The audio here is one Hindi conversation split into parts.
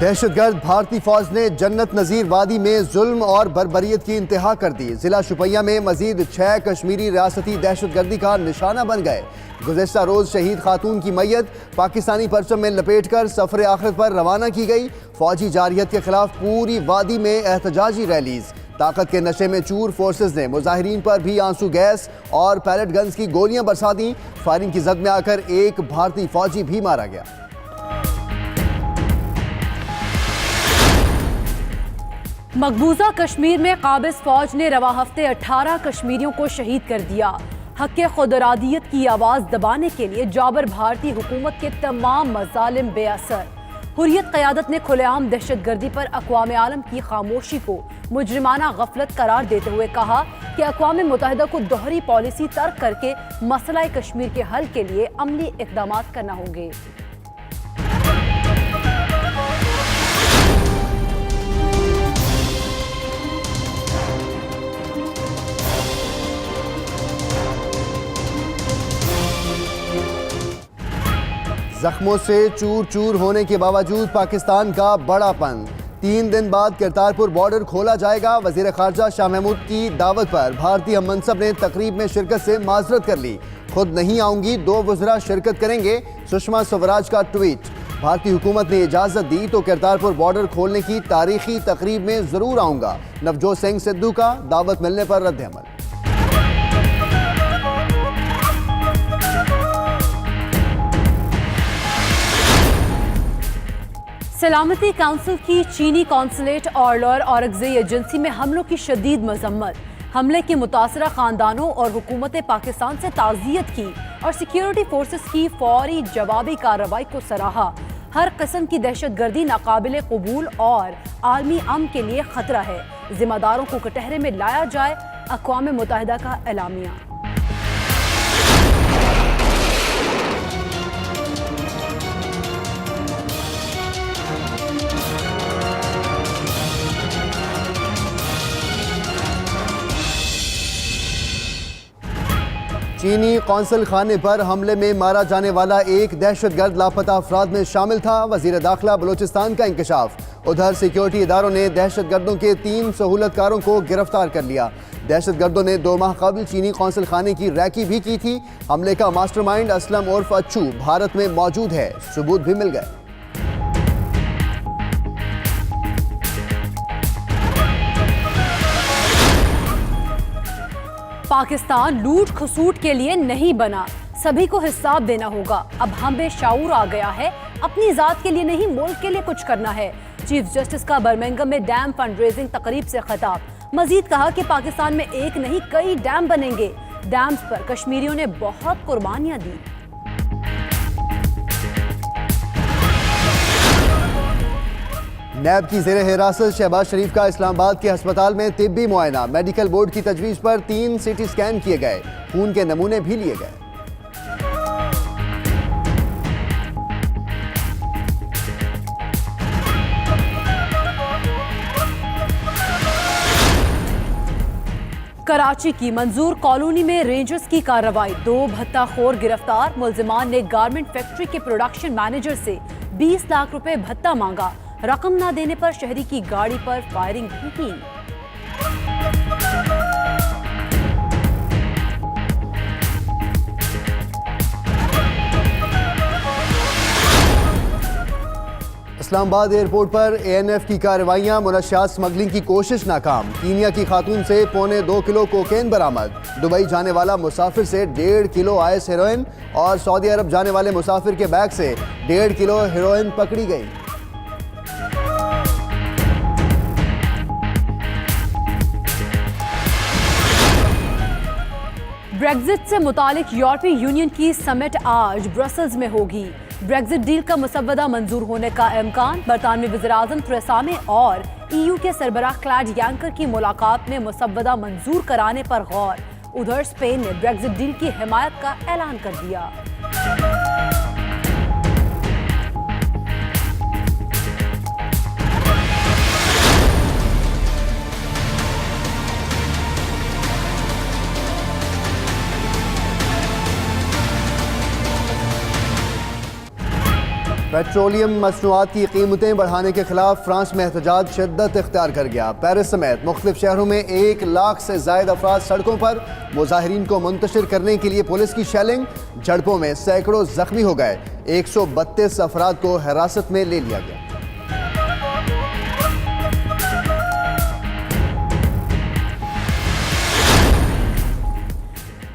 दहशतगर्द भारतीय फौज ने जन्नत नजीर वादी में जुल्म और बर्बरियत की इंतहा कर दी। जिला शुपैया में मजीद 6 कश्मीरी रियासती दहशतगर्दी का निशाना बन गए। गुज़िश्ता रोज शहीद खातून की मैयत पाकिस्तानी परचम में लपेटकर सफर आखिरत पर रवाना की गई। फौजी जारहियत के खिलाफ पूरी वादी में एहतजाजी रैलीज। ताकत के नशे में चूर फोर्सेज ने मुजाहिरीन पर भी आंसू गैस और पैलेट गन्स की गोलियां बरसा दी। फायरिंग की जद में आकर एक भारतीय फौजी भी मारा गया। मकबूजा कश्मीर में काबिज फौज ने रवा हफ्ते 18 कश्मीरियों को शहीद कर दिया। हक़ खुदरादियत की आवाज़ दबाने के लिए जाबर भारतीय हुकूमत के तमाम मज़ालिम बेअसर। हुर्रियत क़यादत ने खुलेआम दहशतगर्दी पर अक़वाम आलम की खामोशी को मुजरिमाना गफलत करार देते हुए कहा कि अक़वाम मुत्तहिदा को दोहरी पॉलिसी तर्क करके मसला कश्मीर के हल के लिए अमली इक़दाम करना होंगे। जख्मों से चूर चूर होने के बावजूद पाकिस्तान का बड़ापन। 3 दिन बाद करतारपुर बॉर्डर खोला जाएगा। वजीर खारजा शाह महमूद की दावत पर भारतीय हम मनसब ने तकरीब में शिरकत से माजरत कर ली। खुद नहीं आऊंगी, 2 वज़रा शिरकत करेंगे, सुषमा स्वराज का ट्वीट। भारतीय हुकूमत ने इजाज़त दी तो करतारपुर बॉर्डर खोलने की तारीखी तकरीब में ज़रूर आऊँगा। नवजोत सिंह सिद्धू का दावत मिलने पर रद्द अमल। सलामती काउंसिल की चीनी कौंसलेट और औरंगज़ई एजेंसी में हमलों की शदीद मजम्मत। हमले के मुतासरा खानदानों और हुकूमत पाकिस्तान से ताज़ियत की और सिक्योरिटी फोर्सेस की फौरी जवाबी कार्रवाई को सराहा। हर किस्म की दहशतगर्दी नाकाबिल कबूल और आलमी अमन के लिए खतरा है। जिम्मेदारों को कटहरे में लाया जाए, अक़वाम मुत्तहिदा का एलामिया। चीनी कौंसल खाने पर हमले में मारा जाने वाला एक दहशतगर्द लापता अफराद में शामिल था। वजीर दाखिला बलोचिस्तान का इंकशाफ। उधर सिक्योरिटी इदारों ने दहशतगर्दों के 3 सहूलतकारों को गिरफ्तार कर लिया। दहशतगर्दों ने 2 माह कबल चीनी कौंसल खाने की रैकी भी की थी। हमले का मास्टरमाइंड असलम उर्फ अच्छू भारत में मौजूद है, सबूत भी मिल गए। पाकिस्तान लूट खसूट के लिए नहीं बना, सभी को हिसाब देना होगा। अब हमें शाऊर आ गया है, अपनी जात के लिए नहीं मुल्क के लिए कुछ करना है। चीफ जस्टिस का बर्मिंघम में डैम फंड रेजिंग तकरीब से खिताब। मजीद कहा कि पाकिस्तान में एक नहीं कई डैम बनेंगे। डैम्स पर कश्मीरियों ने बहुत कुर्बानियां दी। नैब की ज़ेरे हिरासत शहबाज शरीफ का इस्लामाबाद के अस्पताल में तिब्बी मुआयना। मेडिकल बोर्ड की तजवीज़ पर 3 CT स्कैन किए गए, खून के नमूने भी लिए गए। कराची की मंजूर कॉलोनी में रेंजर्स की कार्रवाई। 2 भत्ताखोर गिरफ्तार। मुल्जिमान ने गारमेंट फैक्ट्री के प्रोडक्शन मैनेजर से 20 लाख रुपए भत्ता मांगा। रकम न देने पर शहरी की गाड़ी पर फायरिंग भी की। इस्लामाबाद एयरपोर्ट पर ANF की कार्रवाइयां। मुनशियात स्मगलिंग की कोशिश नाकाम। कीनिया की खातून से 1.25 किलो कोकेन बरामद। दुबई जाने वाला मुसाफिर से 1.5 किलो आइस हेरोइन और सऊदी अरब जाने वाले मुसाफिर के बैग से 1.5 किलो हेरोइन पकड़ी गई। ब्रेग्जिट से मुतालिक यूरोपीय यूनियन की समिट आज ब्रसल्स में होगी। ब्रेग्जिट डील का मुसव्वदा मंजूर होने का इम्कान। बरतानवी वज़ीर-ए-आज़म थेरेसा मे और EU के सरबराह क्लैड यंकर की मुलाकात में मुसव्वदा मंजूर कराने पर गौर। उधर स्पेन ने ब्रेग्जिट डील की हिमायत का ऐलान कर दिया। पेट्रोलियम मसनूआत की कीमतें बढ़ाने के खिलाफ फ्रांस में एहतजाज शिद्दत इख्तियार कर गया। पेरिस समेत मुख्तलिफ शहरों में 1 लाख से जायद अफराद सड़कों पर। मुजाहिरीन को मुंतशिर करने के लिए पुलिस की शेलिंग। झड़पों में सैकड़ों जख्मी हो गए। 132 अफराद को हिरासत में ले लिया गया।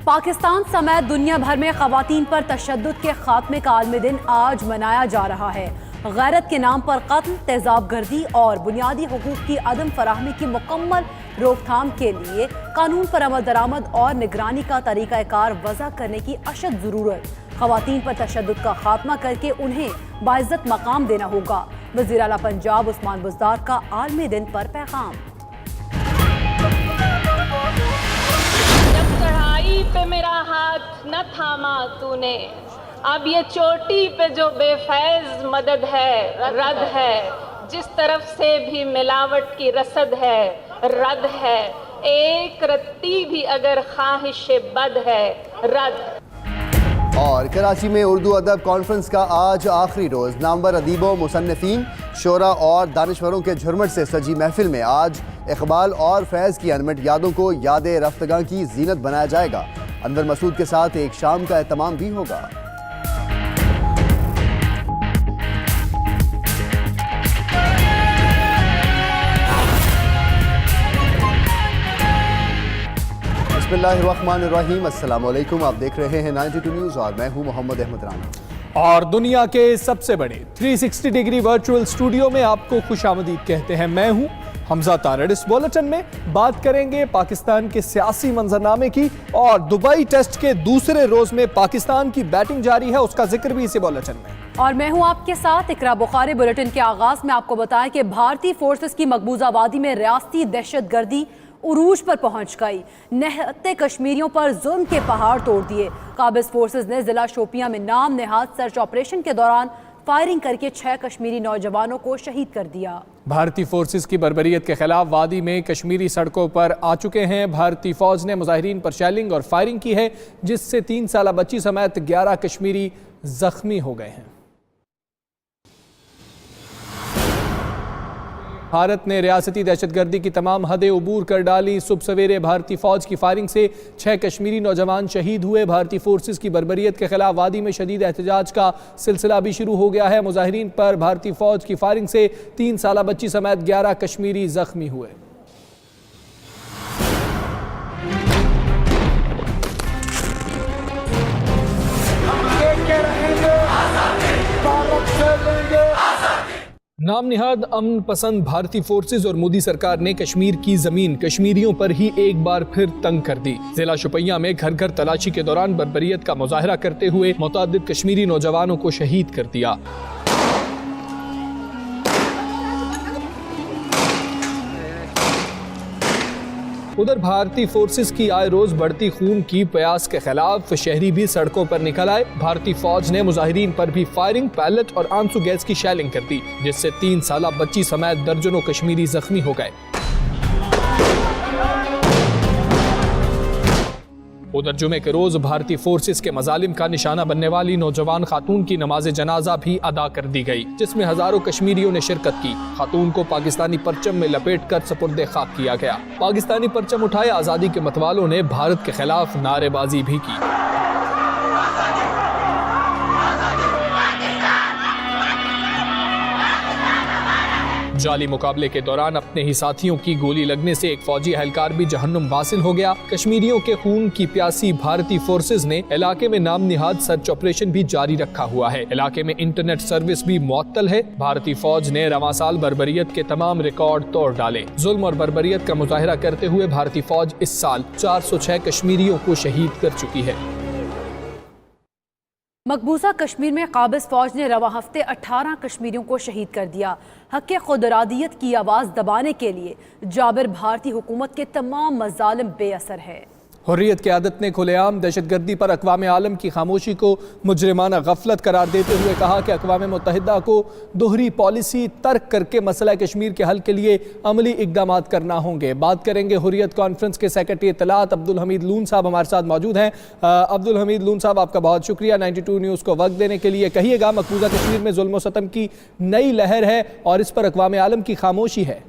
पाकिस्तान समेत दुनिया भर में खवातीन पर तशद्दुद के खात्मे का आलमी दिन आज मनाया जा रहा है। गैरत के नाम पर कत्ल, तेजाब गर्दी और बुनियादी हुकूक की अदम फराहमी की मुकम्मल रोकथाम के लिए कानून पर अमल दरामद और निगरानी का तरीक़ाकार वज़ा करने की अशद ज़रूरत। खवातीन पर तशद्दुद का खात्मा करके उन्हें बाइज़्ज़त मकाम देना होगा। वज़ीर आला पंजाब उस्मान बुज़दार का आलमी दिन पर पैगाम। पे मेरा हाथ न थामा तूने, अब ये चोटी पे जो बेफैज मदद है रद है। जिस तरफ से भी मिलावट की रसद है रद है। एक रत्ती भी अगर ख्वाहिश बद है रद। और कराची में उर्दू अदब कॉन्फ्रेंस का आज आखिरी रोज़। नामवर अदीबों, मुसन्निफीन, शोरा और दानिशवरों के झुरमट से सजी महफिल में आज इकबाल और फैज़ की अनमिट यादों को याद रफ्तगा की जीनत बनाया जाएगा। अनवर मसूद के साथ एक शाम का एहतमाम भी होगा। बिस्मिल्लाहिर्रहमानिर्रहीम, अस्सलाम वालेकुम। आप देख रहे हैं 92 न्यूज़ और मैं हूं मोहम्मद अहमद राना। और दुनिया के सबसे बड़े 360 डिग्री वर्चुअल स्टूडियो में आपको खुशामदीद कहते हैं। मैं हूं हमजा तारड़। इस बुलेटिन में बात करेंगे पाकिस्तान के सियासी मंजरनामे की और दुबई टेस्ट के दूसरे रोज में पाकिस्तान की बैटिंग जारी है, उसका जिक्र भी इसी बुलेटिन में। और मैं हूं आपके साथ इकरा बुखारी। बुलेटिन के आगाज में आपको बताएं कि भारतीय फोर्सेस की मकबूजा वादी में रियासती दहशतगर्दी उरूज पर पहुंच गई। निहत्ते कश्मीरियों पर जुल्म के पहाड़ तोड़ दिए। काबिज फोर्सेस ने जिला शोपियां में नाम नेहाद सर्च ऑपरेशन के दौरान फायरिंग करके 6 कश्मीरी नौजवानों को शहीद कर दिया। भारतीय फोर्सेस की बर्बरियत के खिलाफ वादी में कश्मीरी सड़कों पर आ चुके हैं। भारतीय फौज ने मुजाहिरीन पर शेलिंग और फायरिंग की है, जिससे 3 साला बच्ची समेत 11 कश्मीरी जख्मी हो गए हैं। भारत ने रियासती दहशतगर्दी की तमाम हदें उबूर कर डाली। सुबह सवेरे भारतीय फौज की फायरिंग से 6 कश्मीरी नौजवान शहीद हुए। भारतीय फोर्सेस की बर्बरियत के खिलाफ वादी में शदीद एहतजाज का सिलसिला भी शुरू हो गया है। मुजाहिरीन पर भारतीय फौज की फायरिंग से 3 साला बच्ची समेत 11 कश्मीरी जख्मी हुए। नाम निहाद अमन पसंद भारतीय फोर्सेस और मोदी सरकार ने कश्मीर की जमीन कश्मीरियों पर ही एक बार फिर तंग कर दी। जिला शुपैया में घर घर तलाशी के दौरान बर्बरियत का मुजाहरा करते हुए मुतअद्दिद कश्मीरी नौजवानों को शहीद कर दिया। उधर भारतीय फोर्सेस की आए रोज बढ़ती खून की प्यास के खिलाफ शहरी भी सड़कों पर निकल आए। भारतीय फौज ने मुजाहिरीन पर भी फायरिंग, पैलेट और आंसू गैस की शेलिंग कर दी, जिससे 3 साला बच्ची समेत दर्जनों कश्मीरी जख्मी हो गए। उधर जुमे के रोज भारतीय फोर्सेस के मजालिम का निशाना बनने वाली नौजवान खातून की नमाज जनाजा भी अदा कर दी गई, जिसमें हजारों कश्मीरियों ने शिरकत की। खातून को पाकिस्तानी परचम में लपेट कर सपुर्दे खाक किया गया। पाकिस्तानी परचम उठाए आजादी के मतवालों ने भारत के खिलाफ नारेबाजी भी की। जाली मुकाबले के दौरान अपने ही साथियों की गोली लगने से एक फौजी एहलकार भी जहन्नुम वासिल हो गया। कश्मीरियों के खून की प्यासी भारतीय फोर्सेस ने इलाके में नाम निहाद सर्च ऑपरेशन भी जारी रखा हुआ है। इलाके में इंटरनेट सर्विस भी मुअत्तल है। भारतीय फौज ने रवां साल बर्बरियत के तमाम रिकॉर्ड तोड़ डाले। जुल्म और बर्बरियत का मुजाहिरा करते हुए भारतीय फौज इस साल 406 कश्मीरियों को शहीद कर चुकी है। मकबूजा कश्मीर में काबिज फौज ने रवा हफ्ते 18 कश्मीरियों को शहीद कर दिया। हक़ खुदरादियत की आवाज़ दबाने के लिए जाबिर भारतीय हुकूमत के तमाम मज़ालिम बेअसर है। हुर्रियत क़यादत ने खुलेआम दहशतगर्दी पर अक़वाम आलम की खामोशी को मुजरिमाना गफलत करार देते हुए कहा कि अक़वाम मुत्तहिदा को दोहरी पॉलिसी तर्क करके मसला कश्मीर के हल के लिए अमली इक़दाम करना होंगे। बात करेंगे हुर्रियत कॉन्फ्रेंस के सेक्रेटरी इत्तलात अब्दुल हमीद लून साहब हमारे साथ मौजूद हैं। अब्दुल हमीद लून साहब, आपका बहुत शुक्रिया 92 न्यूज़ को वक्त देने के लिए। कहिएगा, मकबूजा कश्मीर में जुल्म व सितम की नई लहर है और इस पर अक़वाम आलम की खामोशी है।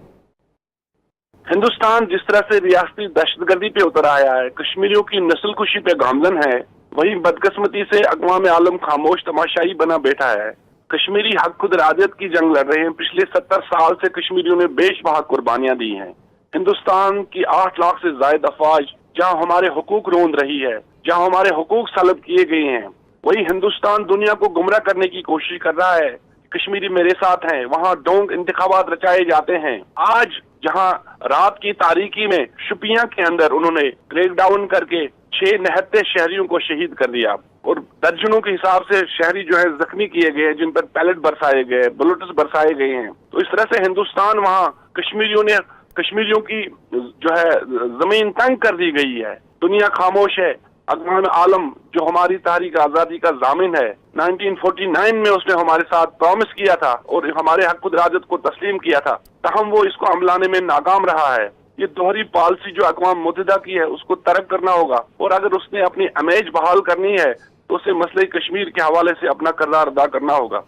हिंदुस्तान जिस तरह से रियासती दहशतगर्दी पे उतर आया है, कश्मीरियों की नस्लकुशी पे गामजन है, वही बदकिस्मती से अक़वाम आलम खामोश तमाशाई बना बैठा है। कश्मीरी हक खुद इरादियत की जंग लड़ रहे हैं। पिछले 70 साल से कश्मीरियों ने बेशबहा कुर्बानियां दी हैं। हिंदुस्तान की 8 लाख से ज्यादा अफवाज जहां हमारे हुकूक रोंद रही है, जहां हमारे हुकूक सलब किए गए हैं, वही हिंदुस्तान दुनिया को गुमराह करने की कोशिश कर रहा है। कश्मीरी मेरे साथ हैं, वहाँ डोंग इंतखाबात रचाए जाते हैं। आज जहां रात की तारीकी में शुपियां के अंदर उन्होंने क्रैकडाउन करके 6 निहत्ते शहरियों को शहीद कर दिया और दर्जनों के हिसाब से शहरी जो है जख्मी किए गए, जिन पर पैलेट बरसाए गए, बुलेट्स बरसाए गए हैं। तो इस तरह से हिंदुस्तान वहाँ कश्मीरियों की जो है जमीन तंग कर दी गई है। दुनिया खामोश है। अक़वाम आलम जो हमारी तारीख आज़ादी का जामिन है, 1949 में उसने हमारे साथ प्रॉमिस किया था और हमारे हक खुद इरादत को तस्लीम किया था, तहम वो इसको अमलाने में नाकाम रहा है। ये दोहरी पॉलिसी जो अक़वाम मुत्तहिदा की है उसको तर्क करना होगा और अगर उसने अपनी इमेज बहाल करनी है तो उसे मसले कश्मीर के हवाले से अपना किरदार अदा करना होगा।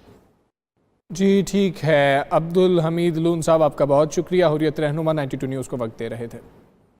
जी ठीक है, अब्दुल हमीद लून साहब आपका बहुत शुक्रिया। हुर्रियत रहनुमा 92 न्यूज़ को वक्त दे रहे थे।